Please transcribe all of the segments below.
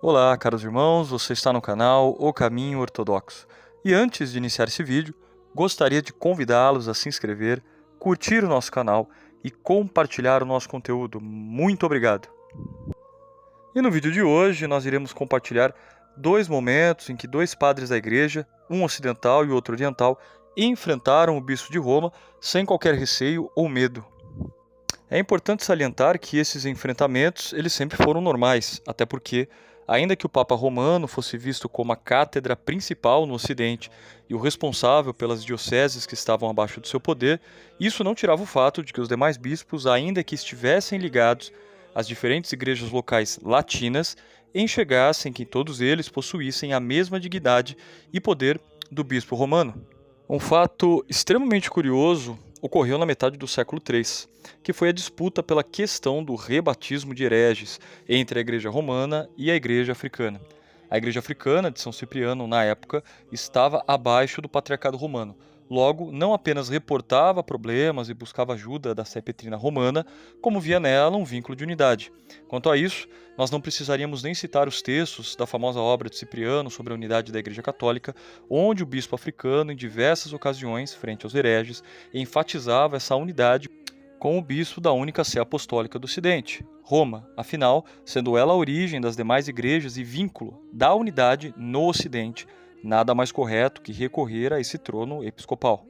Olá, caros irmãos, você está no canal O Caminho Ortodoxo. E antes de iniciar esse vídeo, gostaria de convidá-los a se inscrever, curtir o nosso canal e compartilhar o nosso conteúdo. Muito obrigado! E no vídeo de hoje nós iremos compartilhar dois momentos em que dois padres da igreja, um ocidental e outro oriental, enfrentaram o bispo de Roma sem qualquer receio ou medo. É importante salientar que esses enfrentamentos eles sempre foram normais, até porque, ainda que o Papa Romano fosse visto como a cátedra principal no Ocidente e o responsável pelas dioceses que estavam abaixo do seu poder, isso não tirava o fato de que os demais bispos, ainda que estivessem ligados às diferentes igrejas locais latinas, enxergassem que todos eles possuíssem a mesma dignidade e poder do bispo romano. Um fato extremamente curioso ocorreu na metade do século III, que foi a disputa pela questão do rebatismo de hereges entre a Igreja Romana e a Igreja Africana. A Igreja Africana de São Cipriano, na época, estava abaixo do Patriarcado Romano. Logo, não apenas reportava problemas e buscava ajuda da Sé Petrina Romana, como via nela um vínculo de unidade. Quanto a isso, nós não precisaríamos nem citar os textos da famosa obra de Cipriano sobre a unidade da Igreja Católica, onde o bispo africano, em diversas ocasiões, frente aos hereges, enfatizava essa unidade com o bispo da única sé apostólica do Ocidente, Roma, afinal, sendo ela a origem das demais igrejas e vínculo da unidade no Ocidente, nada mais correto que recorrer a esse trono episcopal.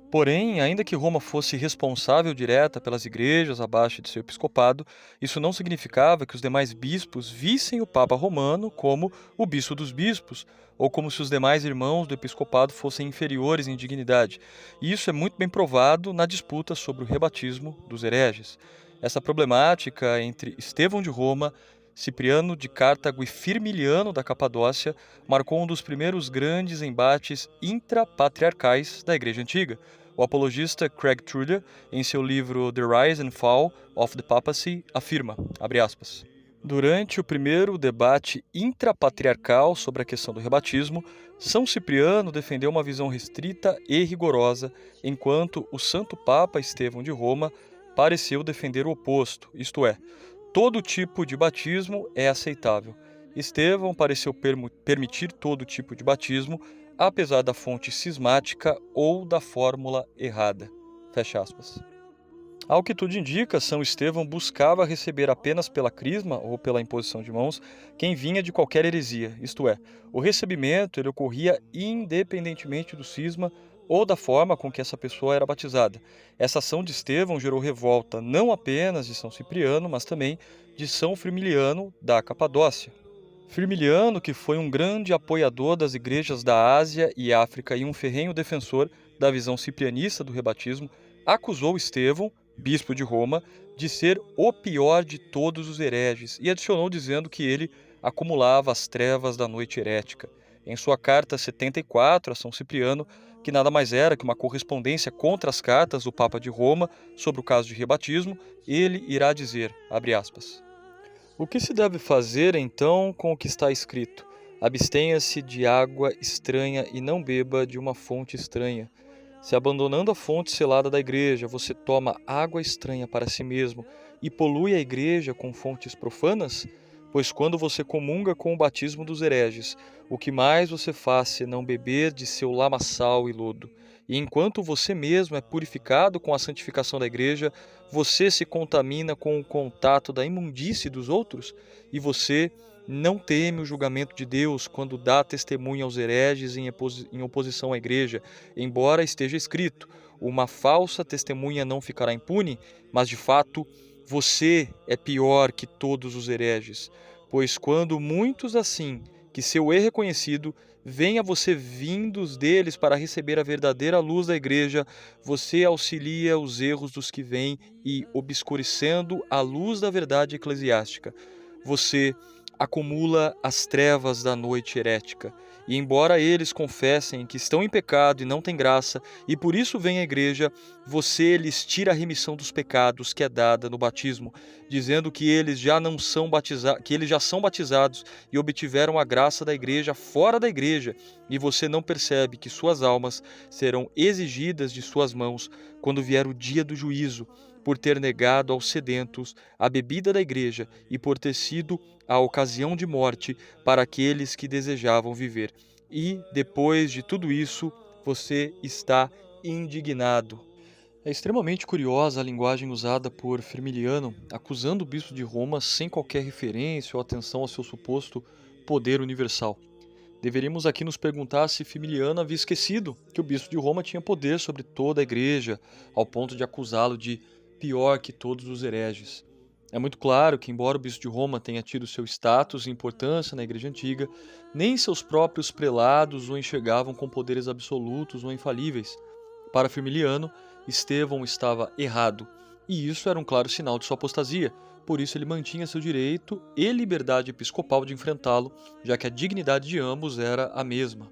Porém, ainda que Roma fosse responsável direta pelas igrejas abaixo de seu episcopado, isso não significava que os demais bispos vissem o Papa Romano como o bispo dos bispos, ou como se os demais irmãos do episcopado fossem inferiores em dignidade. E isso é muito bem provado na disputa sobre o rebatismo dos hereges. Essa problemática entre Estevão de Roma, Cipriano de Cartago e Firmiliano da Capadócia marcou um dos primeiros grandes embates intrapatriarcais da Igreja Antiga. O apologista Craig Trudell, em seu livro The Rise and Fall of the Papacy, afirma, abre aspas, durante o primeiro debate intrapatriarcal sobre a questão do rebatismo, São Cipriano defendeu uma visão restrita e rigorosa, enquanto o Santo Papa Estevão de Roma pareceu defender o oposto, isto é, todo tipo de batismo é aceitável. Estevão pareceu permitir todo tipo de batismo, apesar da fonte cismática ou da fórmula errada. Fecha aspas. Ao que tudo indica, São Estevão buscava receber apenas pela crisma ou pela imposição de mãos quem vinha de qualquer heresia, isto é, o recebimento ele ocorria independentemente do cisma ou da forma com que essa pessoa era batizada. Essa ação de Estevão gerou revolta não apenas de São Cipriano, mas também de São Firmiliano da Capadócia. Firmiliano, que foi um grande apoiador das igrejas da Ásia e África e um ferrenho defensor da visão ciprianista do rebatismo, acusou Estevão, bispo de Roma, de ser o pior de todos os hereges e adicionou dizendo que ele acumulava as trevas da noite herética. Em sua carta 74 a São Cipriano, que nada mais era que uma correspondência contra as cartas do Papa de Roma sobre o caso de rebatismo, ele irá dizer, abre aspas, o que se deve fazer, então, com o que está escrito? Abstenha-se de água estranha e não beba de uma fonte estranha. Se abandonando a fonte selada da igreja, você toma água estranha para si mesmo e polui a igreja com fontes profanas? Pois quando você comunga com o batismo dos hereges, o que mais você faz se não beber de seu lamaçal e lodo? E enquanto você mesmo é purificado com a santificação da igreja, você se contamina com o contato da imundície dos outros? E você não teme o julgamento de Deus quando dá testemunho aos hereges em oposição à igreja, embora esteja escrito, uma falsa testemunha não ficará impune, mas de fato você é pior que todos os hereges, pois quando muitos assim, que seu erro é conhecido, vêm a você vindos deles para receber a verdadeira luz da igreja, você auxilia os erros dos que vêm e, obscurecendo a luz da verdade eclesiástica, você acumula as trevas da noite herética. E embora eles confessem que estão em pecado e não têm graça, e por isso vem à igreja, você lhes tira a remissão dos pecados que é dada no batismo, dizendo que eles já não são batizados, que eles já são batizados e obtiveram a graça da igreja fora da igreja, e você não percebe que suas almas serão exigidas de suas mãos quando vier o dia do juízo, por ter negado aos sedentos a bebida da igreja e por ter sido a ocasião de morte para aqueles que desejavam viver. E, depois de tudo isso, você está indignado. É extremamente curiosa a linguagem usada por Firmiliano, acusando o bispo de Roma sem qualquer referência ou atenção ao seu suposto poder universal. Deveríamos aqui nos perguntar se Firmiliano havia esquecido que o bispo de Roma tinha poder sobre toda a igreja, ao ponto de acusá-lo de pior que todos os hereges. É muito claro que, embora o bispo de Roma tenha tido seu status e importância na igreja antiga, nem seus próprios prelados o enxergavam com poderes absolutos ou infalíveis. Para Firmiliano, Estevão estava errado, e isso era um claro sinal de sua apostasia. Por isso ele mantinha seu direito e liberdade episcopal de enfrentá-lo, já que a dignidade de ambos era a mesma.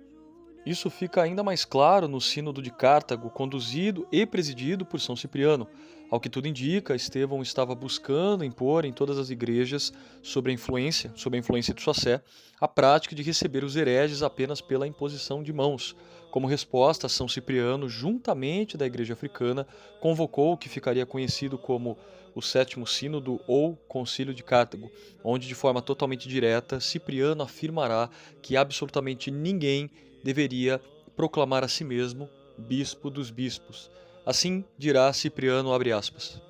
Isso fica ainda mais claro no Sínodo de Cartago, conduzido e presidido por São Cipriano. Ao que tudo indica, Estevão estava buscando impor em todas as igrejas, sob a influência de sua sé, a prática de receber os hereges apenas pela imposição de mãos. Como resposta, São Cipriano, juntamente da Igreja Africana, convocou o que ficaria conhecido como o Sétimo Sínodo ou Concílio de Cartago, onde, de forma totalmente direta, Cipriano afirmará que absolutamente ninguém deveria proclamar a si mesmo bispo dos bispos. Assim dirá Cipriano, abre aspas,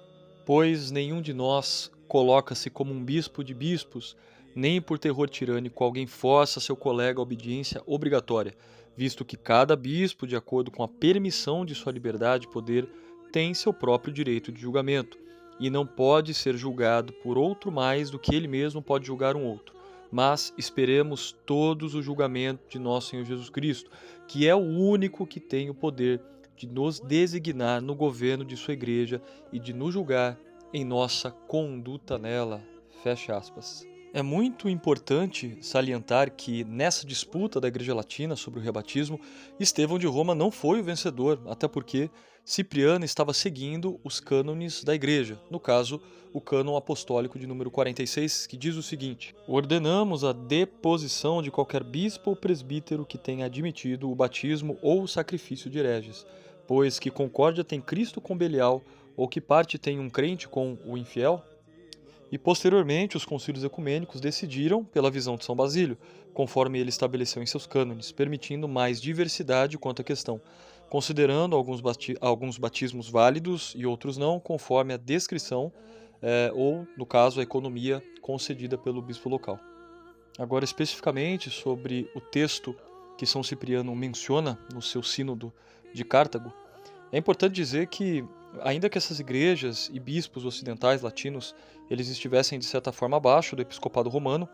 pois nenhum de nós coloca-se como um bispo de bispos, nem por terror tirânico alguém força seu colega a obediência obrigatória, visto que cada bispo, de acordo com a permissão de sua liberdade e poder, tem seu próprio direito de julgamento, e não pode ser julgado por outro mais do que ele mesmo pode julgar um outro. Mas esperemos todos o julgamento de nosso Senhor Jesus Cristo, que é o único que tem o poder de nos designar no governo de sua igreja e de nos julgar em nossa conduta nela. Fecha aspas. É muito importante salientar que, nessa disputa da Igreja Latina sobre o rebatismo, Estevão de Roma não foi o vencedor, até porque Cipriano estava seguindo os cânones da Igreja, no caso, o cânon apostólico de número 46, que diz o seguinte: ordenamos a deposição de qualquer bispo ou presbítero que tenha admitido o batismo ou o sacrifício de hereges, pois que concórdia tem Cristo com Belial, ou que parte tem um crente com o infiel? E posteriormente os concílios ecumênicos decidiram pela visão de São Basílio, conforme ele estabeleceu em seus cânones, permitindo mais diversidade quanto à questão, considerando alguns batismos válidos e outros não, conforme a descrição ou, no caso, a economia concedida pelo bispo local. Agora, especificamente sobre o texto que São Cipriano menciona no seu sínodo de Cartago, é importante dizer que, ainda que essas igrejas e bispos ocidentais latinos eles estivessem de certa forma abaixo do episcopado romano,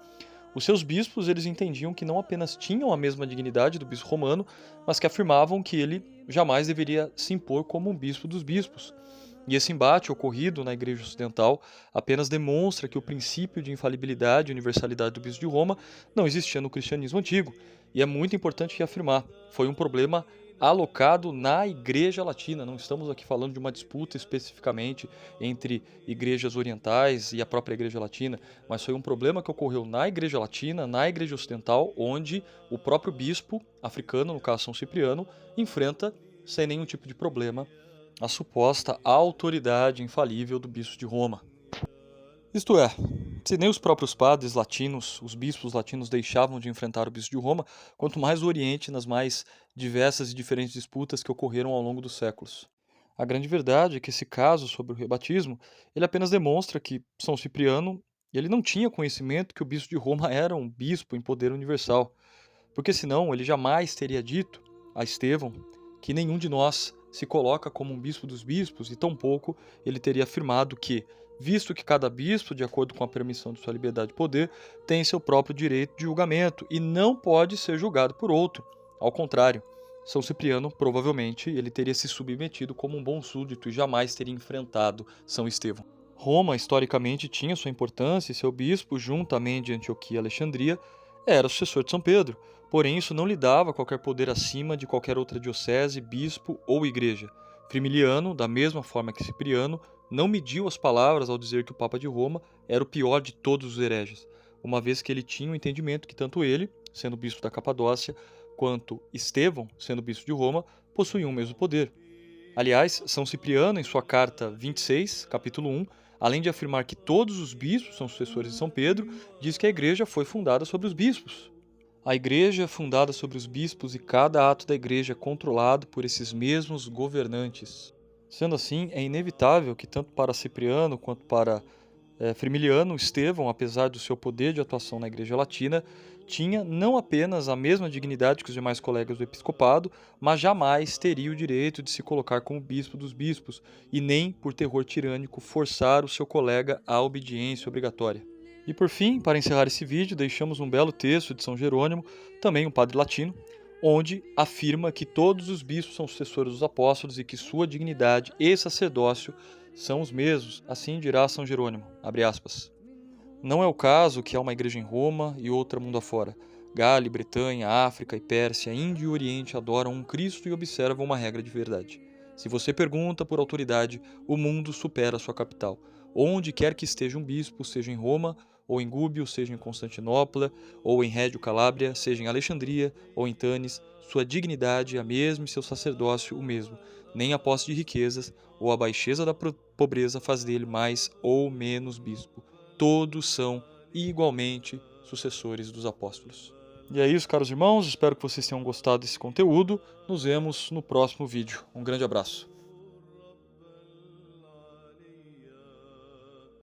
os seus bispos eles entendiam que não apenas tinham a mesma dignidade do bispo romano, mas que afirmavam que ele jamais deveria se impor como um bispo dos bispos. E esse embate ocorrido na Igreja Ocidental apenas demonstra que o princípio de infalibilidade e universalidade do bispo de Roma não existia no cristianismo antigo. E é muito importante reafirmar, foi um problema alocado na Igreja Latina. Não estamos aqui falando de uma disputa especificamente entre igrejas orientais e a própria Igreja Latina, mas foi um problema que ocorreu na Igreja Latina, na Igreja Ocidental, onde o próprio bispo africano, no caso São Cipriano, enfrenta sem nenhum tipo de problema a suposta autoridade infalível do bispo de Roma. Isto é, se nem os próprios padres latinos, os bispos latinos deixavam de enfrentar o bispo de Roma, quanto mais o Oriente nas mais diversas e diferentes disputas que ocorreram ao longo dos séculos. A grande verdade é que esse caso sobre o rebatismo, ele apenas demonstra que São Cipriano, ele não tinha conhecimento que o bispo de Roma era um bispo em poder universal, porque senão ele jamais teria dito a Estevão que nenhum de nós se coloca como um bispo dos bispos, e tampouco ele teria afirmado que, visto que cada bispo, de acordo com a permissão de sua liberdade e poder, tem seu próprio direito de julgamento e não pode ser julgado por outro. Ao contrário, São Cipriano, provavelmente, ele teria se submetido como um bom súdito e jamais teria enfrentado São Estevão. Roma, historicamente, tinha sua importância e seu bispo, juntamente de Antioquia e Alexandria, era o sucessor de São Pedro. Porém, isso não lhe dava qualquer poder acima de qualquer outra diocese, bispo ou igreja. Firmiliano, da mesma forma que Cipriano, não mediu as palavras ao dizer que o Papa de Roma era o pior de todos os hereges, uma vez que ele tinha o entendimento que tanto ele, sendo bispo da Capadócia, quanto Estevão, sendo bispo de Roma, possuíam o mesmo poder. Aliás, São Cipriano, em sua carta 26, capítulo 1, além de afirmar que todos os bispos são sucessores de São Pedro, diz que a igreja foi fundada sobre os bispos. A igreja é fundada sobre os bispos e cada ato da igreja é controlado por esses mesmos governantes. Sendo assim, é inevitável que tanto para Cipriano quanto para Firmiliano, Estevão, apesar do seu poder de atuação na Igreja Latina, tinha não apenas a mesma dignidade que os demais colegas do episcopado, mas jamais teria o direito de se colocar como bispo dos bispos e nem, por terror tirânico, forçar o seu colega à obediência obrigatória. E por fim, para encerrar esse vídeo, deixamos um belo texto de São Jerônimo, também um padre latino, onde afirma que todos os bispos são sucessores dos apóstolos e que sua dignidade e sacerdócio são os mesmos, assim dirá São Jerônimo, abre aspas. Não é o caso que há uma igreja em Roma e outra mundo afora. Gália, Bretanha, África e Pérsia, Índia e Oriente adoram um Cristo e observam uma regra de verdade. Se você pergunta por autoridade, o mundo supera sua capital. Onde quer que esteja um bispo, seja em Roma, ou em Gúbio, seja em Constantinopla, ou em Rédio Calábria, seja em Alexandria, ou em Tanis, sua dignidade é a mesma e seu sacerdócio o mesmo. Nem a posse de riquezas ou a baixeza da pobreza faz dele mais ou menos bispo. Todos são igualmente sucessores dos apóstolos. E é isso, caros irmãos, espero que vocês tenham gostado desse conteúdo. Nos vemos no próximo vídeo. Um grande abraço.